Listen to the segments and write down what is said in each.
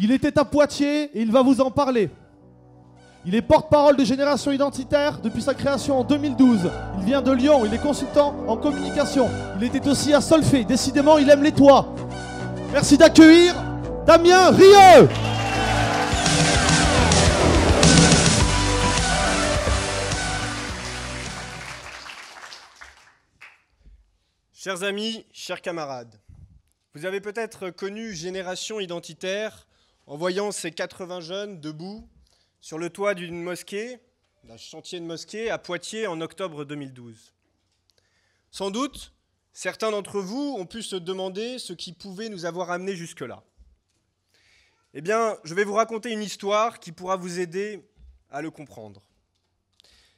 Il était à Poitiers et il va vous en parler. Il est porte-parole de Génération Identitaire depuis sa création en 2012. Il vient de Lyon, il est consultant en communication. Il était aussi à Solfay. Décidément, il aime les toits. Merci d'accueillir Damien Rieu. Chers amis, chers camarades, vous avez peut-être connu Génération Identitaire en voyant ces 80 jeunes debout sur le toit d'une mosquée, d'un chantier de mosquée à Poitiers en octobre 2012. Sans doute, certains d'entre vous ont pu se demander ce qui pouvait nous avoir amenés jusque-là. Eh bien, je vais vous raconter une histoire qui pourra vous aider à le comprendre.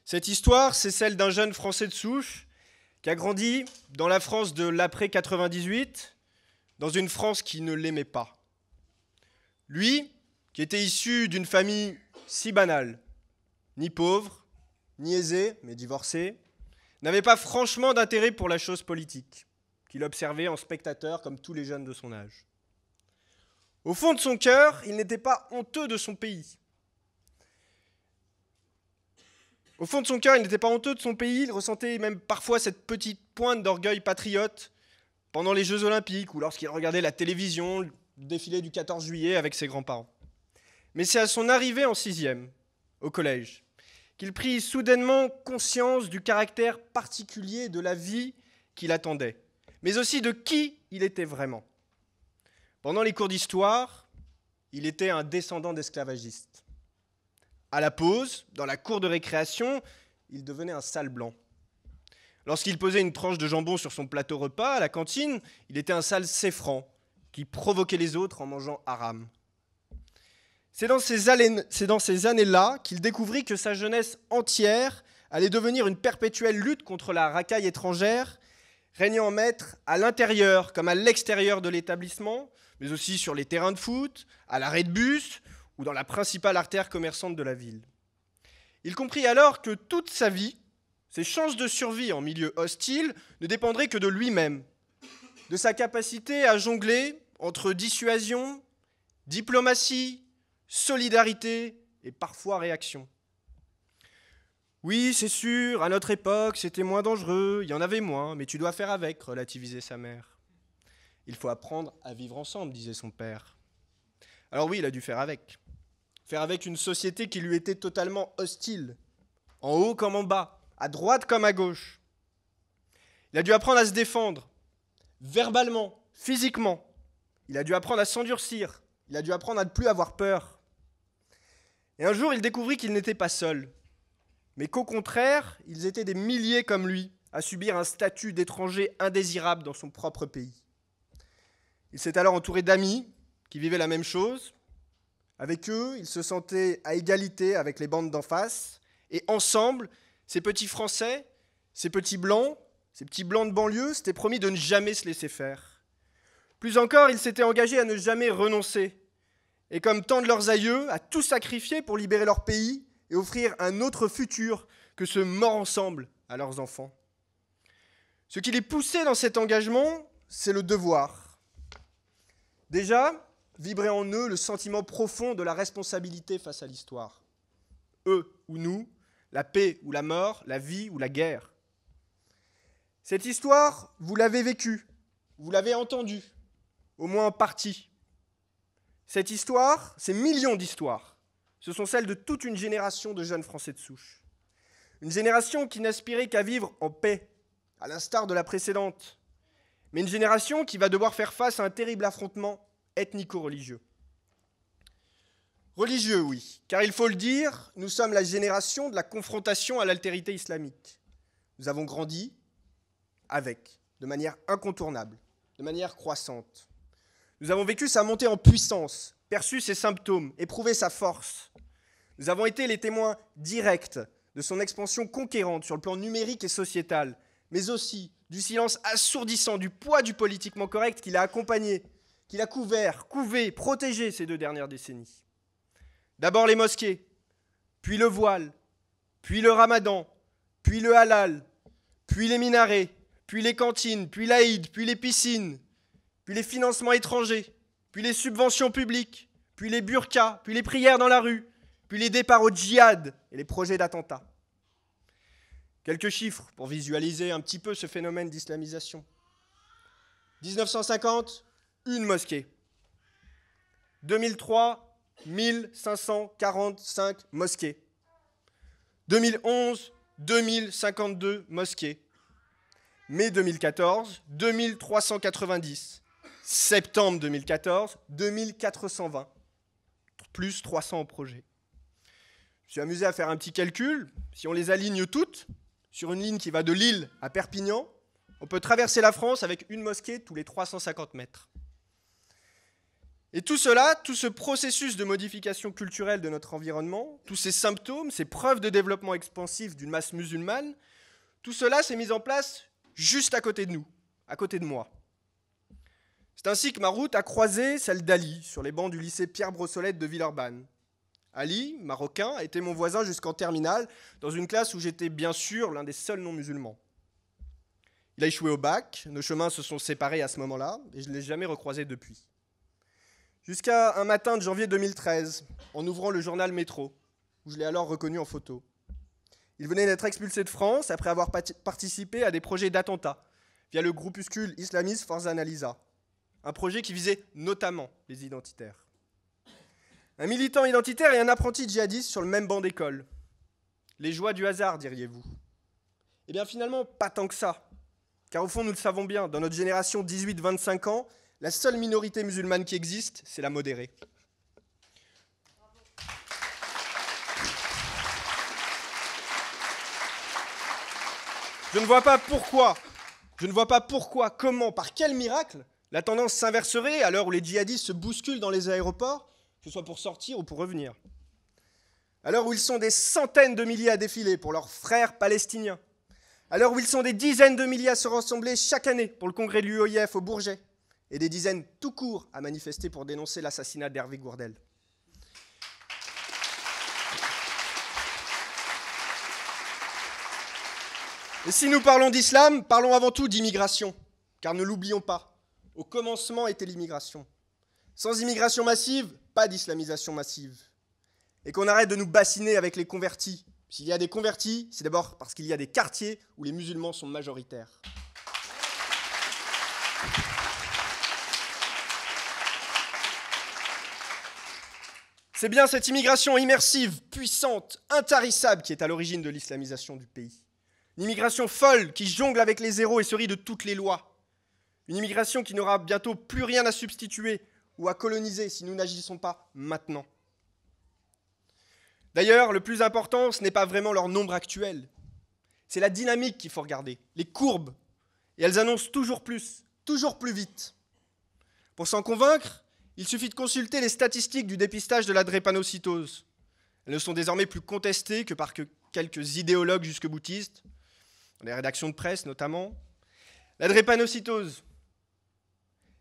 Cette histoire, c'est celle d'un jeune Français de souche qui a grandi dans la France de l'après-98, dans une France qui ne l'aimait pas. Lui, qui était issu d'une famille si banale, ni pauvre, ni aisé, mais divorcé, n'avait pas franchement d'intérêt pour la chose politique, qu'il observait en spectateur comme tous les jeunes de son âge. Au fond de son cœur, il n'était pas honteux de son pays. Au fond de son cœur, il n'était pas honteux de son pays, il ressentait même parfois cette petite pointe d'orgueil patriote pendant les Jeux Olympiques ou lorsqu'il regardait la télévision, le défilé du 14 juillet avec ses grands-parents. Mais c'est à son arrivée en 6e, au collège, qu'il prit soudainement conscience du caractère particulier de la vie qui l'attendait, mais aussi de qui il était vraiment. Pendant les cours d'histoire, il était un descendant d'esclavagistes. À la pause, dans la cour de récréation, il devenait un sale blanc. Lorsqu'il posait une tranche de jambon sur son plateau repas, à la cantine, il était un sale céfran qui provoquait les autres en mangeant haram. C'est dans ces années-là qu'il découvrit que sa jeunesse entière allait devenir une perpétuelle lutte contre la racaille étrangère, régnant en maître à l'intérieur comme à l'extérieur de l'établissement, mais aussi sur les terrains de foot, à l'arrêt de bus ou dans la principale artère commerçante de la ville. Il comprit alors que toute sa vie, ses chances de survie en milieu hostile, ne dépendraient que de lui-même, de sa capacité à jongler entre dissuasion, diplomatie, solidarité et parfois réaction. Oui, c'est sûr, à notre époque, c'était moins dangereux, il y en avait moins, mais tu dois faire avec, relativisait sa mère. Il faut apprendre à vivre ensemble, disait son père. Alors oui, il a dû faire avec. Faire avec une société qui lui était totalement hostile, en haut comme en bas, à droite comme à gauche. Il a dû apprendre à se défendre, verbalement, physiquement. Il a dû apprendre à s'endurcir. Il a dû apprendre à ne plus avoir peur. Et un jour, il découvrit qu'il n'était pas seul, mais qu'au contraire, ils étaient des milliers comme lui, à subir un statut d'étranger indésirable dans son propre pays. Il s'est alors entouré d'amis qui vivaient la même chose. Avec eux, il se sentait à égalité avec les bandes d'en face. Et ensemble, ces petits Français, ces petits Blancs de banlieue, s'étaient promis de ne jamais se laisser faire. Plus encore, ils s'étaient engagés à ne jamais renoncer. Et comme tant de leurs aïeux, à tout sacrifier pour libérer leur pays et offrir un autre futur que ce mort ensemble à leurs enfants. Ce qui les poussait dans cet engagement, c'est le devoir. Déjà, vibrait en eux le sentiment profond de la responsabilité face à l'histoire. Eux ou nous, la paix ou la mort, la vie ou la guerre. Cette histoire, vous l'avez vécue, vous l'avez entendue, au moins en partie. Cette histoire, ces millions d'histoires, ce sont celles de toute une génération de jeunes Français de souche. Une génération qui n'aspirait qu'à vivre en paix, à l'instar de la précédente. Mais une génération qui va devoir faire face à un terrible affrontement ethnico-religieux. Religieux, oui, car il faut le dire, nous sommes la génération de la confrontation à l'altérité islamique. Nous avons grandi avec, de manière incontournable, de manière croissante. Nous avons vécu sa montée en puissance, perçu ses symptômes, éprouvé sa force. Nous avons été les témoins directs de son expansion conquérante sur le plan numérique et sociétal, mais aussi du silence assourdissant, du poids du politiquement correct qui l'a accompagné, qui l'a couvert, couvé, protégé ces 2 dernières décennies. D'abord les mosquées, puis le voile, puis le ramadan, puis le halal, puis les minarets, puis les cantines, puis l'Aïd, puis les piscines, puis les financements étrangers, puis les subventions publiques, puis les burqas, puis les prières dans la rue, puis les départs au djihad et les projets d'attentats. Quelques chiffres pour visualiser un petit peu ce phénomène d'islamisation. 1950, une mosquée. 2003, 1545 mosquées. 2011, 2052 mosquées. Mai 2014, 2390. Septembre 2014, 2420. Plus 300 au projet. Je me suis amusé à faire un petit calcul. Si on les aligne toutes, sur une ligne qui va de Lille à Perpignan, on peut traverser la France avec une mosquée tous les 350 mètres. Et tout cela, tout ce processus de modification culturelle de notre environnement, tous ces symptômes, ces preuves de développement expansif d'une masse musulmane, tout cela s'est mis en place juste à côté de nous, à côté de moi. C'est ainsi que ma route a croisé celle d'Ali, sur les bancs du lycée Pierre Brossolette de Villeurbanne. Ali, marocain, était mon voisin jusqu'en terminale, dans une classe où j'étais bien sûr l'un des seuls non-musulmans. Il a échoué au bac, nos chemins se sont séparés à ce moment-là, et je ne l'ai jamais recroisé depuis. Jusqu'à un matin de janvier 2013, en ouvrant le journal Métro, où je l'ai alors reconnu en photo. Il venait d'être expulsé de France après avoir participé à des projets d'attentats via le groupuscule islamiste Forza Analisa, un projet qui visait notamment les identitaires. Un militant identitaire et un apprenti djihadiste sur le même banc d'école. Les joies du hasard, diriez-vous? Eh bien finalement, pas tant que ça. Car au fond, nous le savons bien, dans notre génération 18-25 ans, la seule minorité musulmane qui existe, c'est la modérée. Je ne vois pas pourquoi, comment, par quel miracle, la tendance s'inverserait à l'heure où les djihadistes se bousculent dans les aéroports, que ce soit pour sortir ou pour revenir. À l'heure où ils sont des centaines de milliers à défiler pour leurs frères palestiniens. À l'heure où ils sont des dizaines de milliers à se rassembler chaque année pour le congrès de l'UOIF au Bourget. Et des dizaines tout court à manifester pour dénoncer l'assassinat d'Hervé Gourdel. Et si nous parlons d'islam, parlons avant tout d'immigration, car ne l'oublions pas, au commencement était l'immigration. Sans immigration massive, pas d'islamisation massive. Et qu'on arrête de nous bassiner avec les convertis. S'il y a des convertis, c'est d'abord parce qu'il y a des quartiers où les musulmans sont majoritaires. C'est bien cette immigration immersive, puissante, intarissable qui est à l'origine de l'islamisation du pays. Une immigration folle qui jongle avec les zéros et se rit de toutes les lois. Une immigration qui n'aura bientôt plus rien à substituer ou à coloniser si nous n'agissons pas maintenant. D'ailleurs, le plus important, ce n'est pas vraiment leur nombre actuel. C'est la dynamique qu'il faut regarder, les courbes. Et elles annoncent toujours plus vite. Pour s'en convaincre, il suffit de consulter les statistiques du dépistage de la drépanocytose. Elles ne sont désormais plus contestées que par quelques idéologues jusque-boutistes, dans les rédactions de presse notamment. La drépanocytose,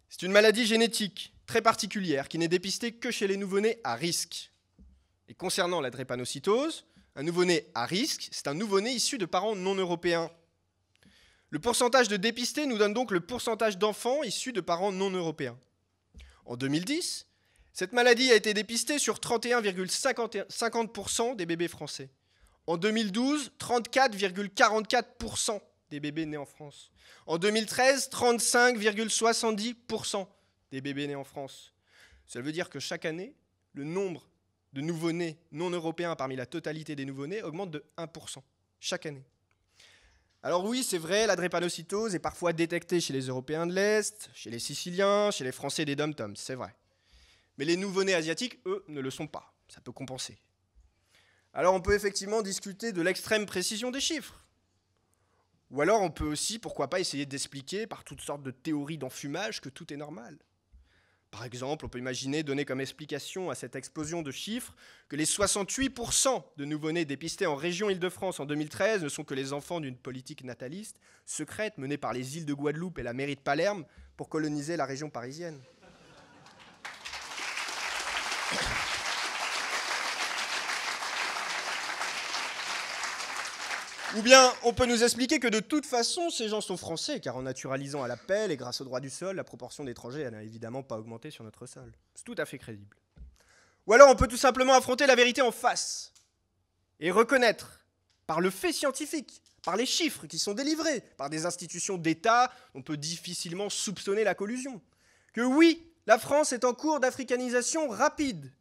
c'est une maladie génétique très particulière qui n'est dépistée que chez les nouveau-nés à risque. Et concernant la drépanocytose, un nouveau-né à risque, c'est un nouveau-né issu de parents non européens. Le pourcentage de dépistés nous donne donc le pourcentage d'enfants issus de parents non européens. En 2010, cette maladie a été dépistée sur 31,50% des bébés français. En 2012, 34,44% des bébés nés en France. En 2013, 35,70% des bébés nés en France. Ça veut dire que chaque année, le nombre de nouveau-nés non européens parmi la totalité des nouveau-nés augmente de 1%, chaque année. Alors oui, c'est vrai, la drépanocytose est parfois détectée chez les Européens de l'Est, chez les Siciliens, chez les Français des dom-toms, c'est vrai. Mais les nouveau-nés asiatiques, eux, ne le sont pas. Ça peut compenser. Alors on peut effectivement discuter de l'extrême précision des chiffres. Ou alors on peut aussi, pourquoi pas, essayer d'expliquer par toutes sortes de théories d'enfumage que tout est normal. Par exemple, on peut imaginer donner comme explication à cette explosion de chiffres que les 68% de nouveau-nés dépistés en région Île-de-France en 2013 ne sont que les enfants d'une politique nataliste secrète menée par les îles de Guadeloupe et la mairie de Palerme pour coloniser la région parisienne. Ou bien on peut nous expliquer que de toute façon, ces gens sont français, car en naturalisant à l'appel et grâce au droit du sol, la proportion d'étrangers n'a évidemment pas augmenté sur notre sol. C'est tout à fait crédible. Ou alors on peut tout simplement affronter la vérité en face et reconnaître, par le fait scientifique, par les chiffres qui sont délivrés par des institutions d'État, on peut difficilement soupçonner la collusion, que oui, la France est en cours d'africanisation rapide.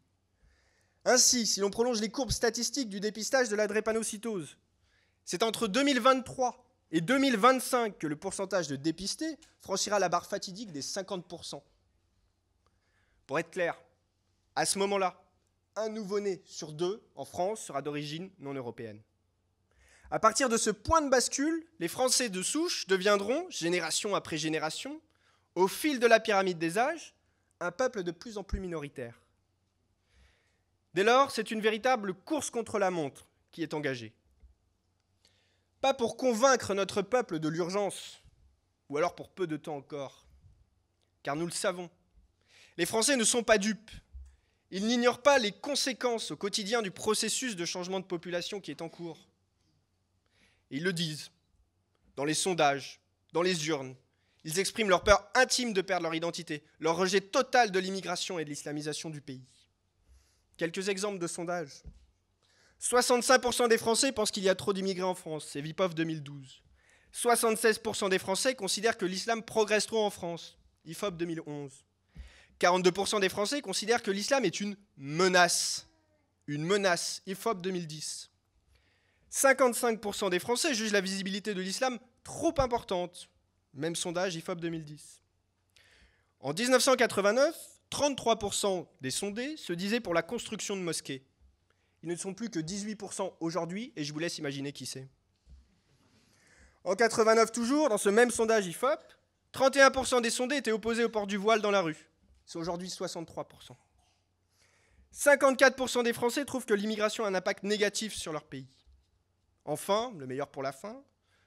Ainsi, si l'on prolonge les courbes statistiques du dépistage de la drépanocytose, c'est entre 2023 et 2025 que le pourcentage de dépistés franchira la barre fatidique des 50%. Pour être clair, à ce moment-là, un nouveau-né sur 2 en France sera d'origine non européenne. À partir de ce point de bascule, les Français de souche deviendront, génération après génération, au fil de la pyramide des âges, un peuple de plus en plus minoritaire. Dès lors, c'est une véritable course contre la montre qui est engagée. Pas pour convaincre notre peuple de l'urgence, ou alors pour peu de temps encore, car nous le savons, les Français ne sont pas dupes. Ils n'ignorent pas les conséquences au quotidien du processus de changement de population qui est en cours. Et ils le disent, dans les sondages, dans les urnes. Ils expriment leur peur intime de perdre leur identité, leur rejet total de l'immigration et de l'islamisation du pays. Quelques exemples de sondages. 65% des Français pensent qu'il y a trop d'immigrés en France, c'est Vipov 2012. 76% des Français considèrent que l'islam progresse trop en France, IFOP 2011. 42% des Français considèrent que l'islam est une menace, IFOP 2010. 55% des Français jugent la visibilité de l'islam trop importante, même sondage IFOP 2010. En 1989, 33% des sondés se disaient pour la construction de mosquées. Ils ne sont plus que 18% aujourd'hui, et je vous laisse imaginer qui c'est. En 89 toujours, dans ce même sondage IFOP, 31% des sondés étaient opposés au port du voile dans la rue. C'est aujourd'hui 63%. 54% des Français trouvent que l'immigration a un impact négatif sur leur pays. Enfin, le meilleur pour la fin,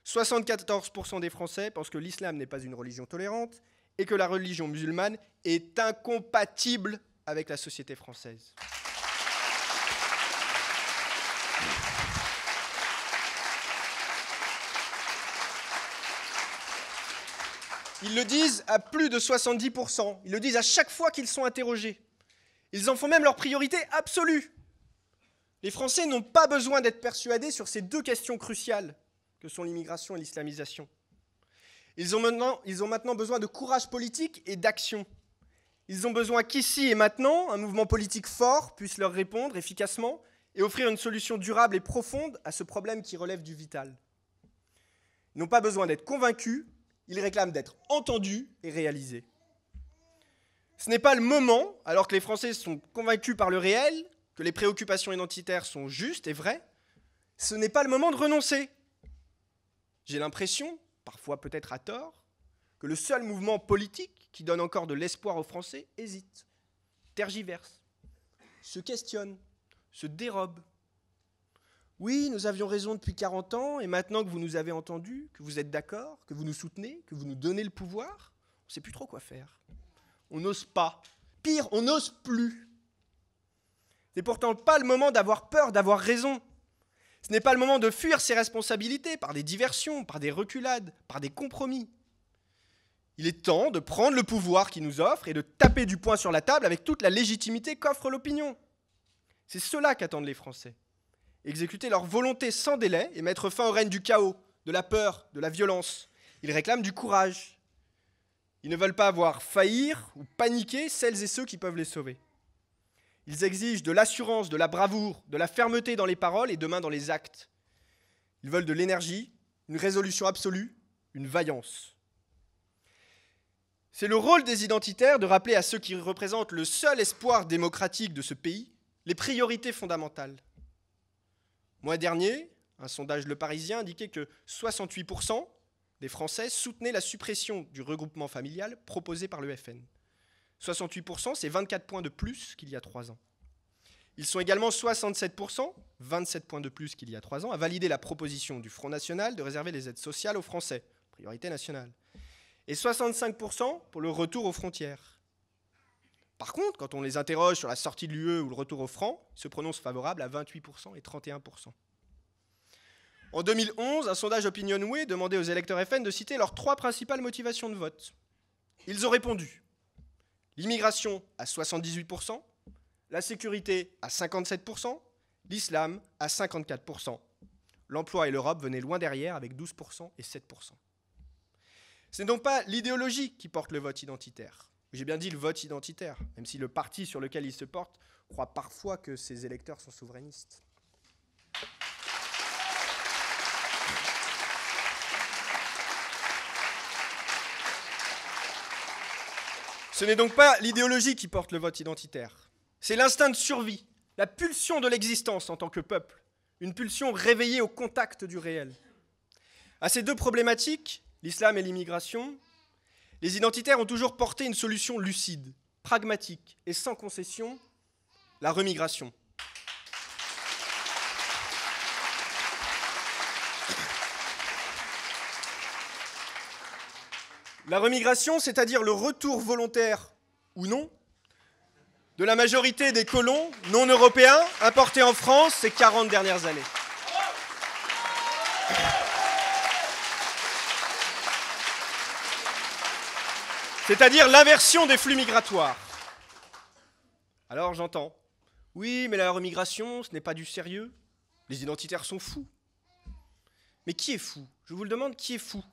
74% des Français pensent que l'islam n'est pas une religion tolérante et que la religion musulmane est incompatible avec la société française. Ils le disent à plus de 70%. Ils le disent à chaque fois qu'ils sont interrogés. Ils en font même leur priorité absolue. Les Français n'ont pas besoin d'être persuadés sur ces deux questions cruciales que sont l'immigration et l'islamisation. Ils ont maintenant besoin de courage politique et d'action. Ils ont besoin qu'ici et maintenant, un mouvement politique fort puisse leur répondre efficacement et offrir une solution durable et profonde à ce problème qui relève du vital. Ils n'ont pas besoin d'être convaincus, ils réclament d'être entendus et réalisés. Ce n'est pas le moment, alors que les Français sont convaincus par le réel, que les préoccupations identitaires sont justes et vraies, ce n'est pas le moment de renoncer. J'ai l'impression, parfois peut-être à tort, que le seul mouvement politique qui donne encore de l'espoir aux Français hésite, tergiverse, se questionne, se dérobe. Oui, nous avions raison depuis 40 ans, et maintenant que vous nous avez entendus, que vous êtes d'accord, que vous nous soutenez, que vous nous donnez le pouvoir, on ne sait plus trop quoi faire. On n'ose pas. Pire, on n'ose plus. C'est pourtant pas le moment d'avoir peur, d'avoir raison. Ce n'est pas le moment de fuir ses responsabilités par des diversions, par des reculades, par des compromis. Il est temps de prendre le pouvoir qui nous offre et de taper du poing sur la table avec toute la légitimité qu'offre l'opinion. C'est cela qu'attendent les Français. Exécuter leur volonté sans délai et mettre fin au règne du chaos, de la peur, de la violence. Ils réclament du courage. Ils ne veulent pas voir faillir ou paniquer celles et ceux qui peuvent les sauver. Ils exigent de l'assurance, de la bravoure, de la fermeté dans les paroles et demain dans les actes. Ils veulent de l'énergie, une résolution absolue, une vaillance. C'est le rôle des identitaires de rappeler à ceux qui représentent le seul espoir démocratique de ce pays les priorités fondamentales. Mois dernier, un sondage Le Parisien indiquait que 68% des Français soutenaient la suppression du regroupement familial proposé par le FN. 68%, c'est 24 points de plus qu'il y a 3 ans. Ils sont également 67%, 27 points de plus qu'il y a 3 ans, à valider la proposition du Front National de réserver les aides sociales aux Français, priorité nationale. Et 65% pour le retour aux frontières. Par contre, quand on les interroge sur la sortie de l'UE ou le retour au franc, ils se prononcent favorables à 28% et 31%. En 2011, un sondage OpinionWay demandait aux électeurs FN de citer leurs 3 principales motivations de vote. Ils ont répondu l'immigration à 78%, la sécurité à 57%, l'islam à 54%. L'emploi et l'Europe venaient loin derrière avec 12% et 7%. Ce n'est donc pas l'idéologie qui porte le vote identitaire. J'ai bien dit le vote identitaire, même si le parti sur lequel il se porte croit parfois que ses électeurs sont souverainistes. Ce n'est donc pas l'idéologie qui porte le vote identitaire. C'est l'instinct de survie, la pulsion de l'existence en tant que peuple, une pulsion réveillée au contact du réel. À ces deux problématiques, l'islam et l'immigration, les identitaires ont toujours porté une solution lucide, pragmatique et sans concession, la remigration. La remigration, c'est-à-dire le retour volontaire ou non de la majorité des colons non européens importés en France ces 40 dernières années. C'est-à-dire l'inversion des flux migratoires. Alors j'entends, oui, mais la remigration, ce n'est pas du sérieux. Les identitaires sont fous. Mais qui est fou? Je vous le demande, qui est fou?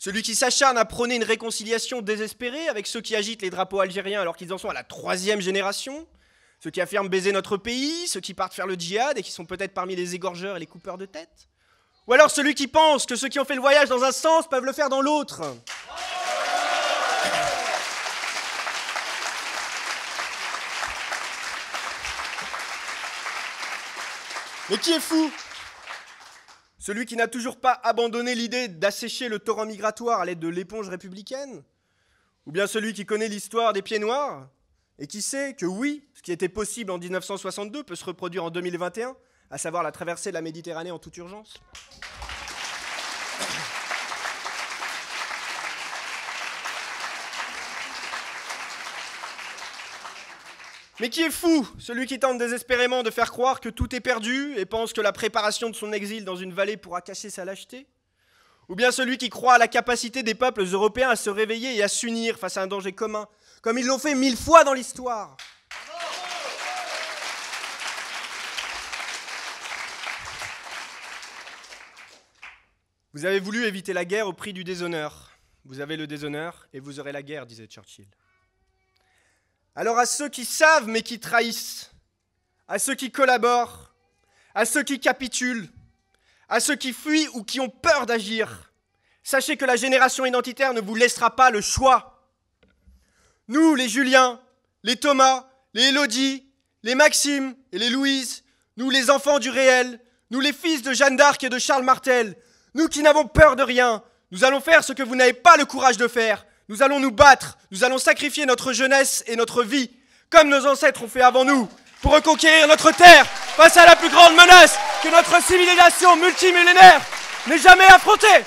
Celui qui s'acharne à prôner une réconciliation désespérée avec ceux qui agitent les drapeaux algériens alors qu'ils en sont à la 3e génération? Ceux qui affirment baiser notre pays? Ceux qui partent faire le djihad et qui sont peut-être parmi les égorgeurs et les coupeurs de tête? Ou alors celui qui pense que ceux qui ont fait le voyage dans un sens peuvent le faire dans l'autre? Mais qui est fou? Celui qui n'a toujours pas abandonné l'idée d'assécher le torrent migratoire à l'aide de l'éponge républicaine? Ou bien celui qui connaît l'histoire des pieds noirs et qui sait que oui, ce qui était possible en 1962 peut se reproduire en 2021, à savoir la traversée de la Méditerranée en toute urgence? Mais qui est fou? Celui qui tente désespérément de faire croire que tout est perdu et pense que la préparation de son exil dans une vallée pourra cacher sa lâcheté? Ou bien celui qui croit à la capacité des peuples européens à se réveiller et à s'unir face à un danger commun, comme ils l'ont fait 1000 fois dans l'histoire? Vous avez voulu éviter la guerre au prix du déshonneur. Vous avez le déshonneur et vous aurez la guerre, disait Churchill. Alors à ceux qui savent mais qui trahissent, à ceux qui collaborent, à ceux qui capitulent, à ceux qui fuient ou qui ont peur d'agir, sachez que la génération identitaire ne vous laissera pas le choix. Nous, les Julien, les Thomas, les Élodie, les Maxime et les Louise, nous les enfants du réel, nous les fils de Jeanne d'Arc et de Charles Martel, nous qui n'avons peur de rien, nous allons faire ce que vous n'avez pas le courage de faire. Nous allons nous battre, nous allons sacrifier notre jeunesse et notre vie, comme nos ancêtres ont fait avant nous, pour reconquérir notre terre face à la plus grande menace que notre civilisation multimillénaire n'ait jamais affrontée.